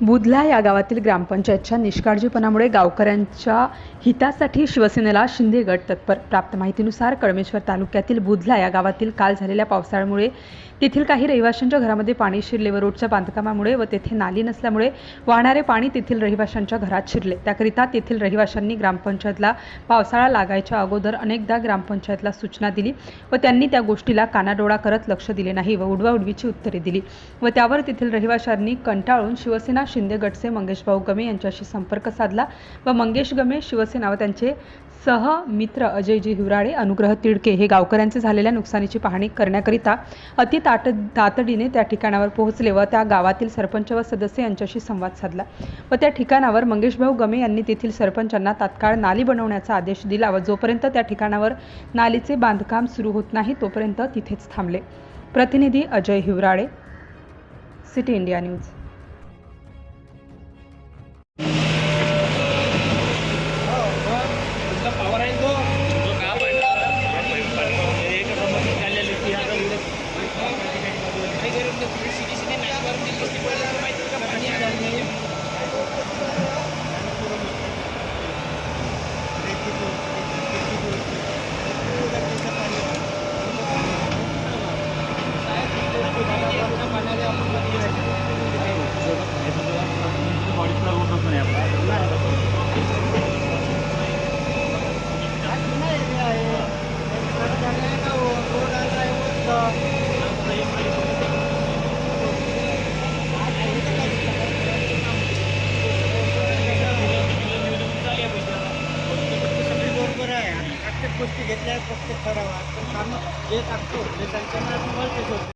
बुधला या गावातील ग्रामपंचायतच्या निष्काळजीपणामुळे गावकऱ्यांच्या हितासाठी शिवसेनेला शिंदे गट तत्पर। प्राप्त माहितीनुसार कळमेश्वर तालुक्यातील बुधला या गावातील काल झालेल्या पावसाळ्यामुळे तेथील काही रहिवाशांच्या घरामध्ये पाणी शिरले व रोडच्या बांधकामामुळे व तेथे नाली नसल्यामुळे वाहणारे पाणी तेथील रहिवाशांच्या घरात शिरले। त्याकरिता तेथील रहिवाशांनी ग्रामपंचायतला पावसाळा लागायच्या अगोदर अनेकदा ग्रामपंचायतला सूचना दिली व त्यांनी त्या गोष्टीला कानाडोळा करत लक्ष दिले नाही व उडवाउडवीची उत्तरे दिली व त्यावर तेथील रहिवाशांनी कंटाळून शिवसेना शिंदे गटचे मंगेशभाऊ गमे यांच्याशी संपर्क साधला व मंगेश गमे शिवसेना व त्यांचे सहमित्र अजयजी हिवराळे, अनुग्रह तिडके हे गावकऱ्यांचे झालेल्या नुकसानीची पाहणी करण्याकरिता अति तातडीने त्या ठिकाणावर पोहोचले व त्या गावातील सरपंच व सदस्य यांच्याशी संवाद साधला व त्या ठिकाणावर मंगेशभाऊ गमे यांनी तेथील सरपंचांना तात्काळ नाली बनवण्याचा आदेश दिला व जोपर्यंत त्या ठिकाणावर नालीचे बांधकाम सुरू होत नाही तोपर्यंत तिथेच थांबले। प्रतिनिधी Ajay Hivrale, city India news. गोष्टी घेतल्या प्रत्येक ठरावात पण काम जे टाकतो ते त्यांच्या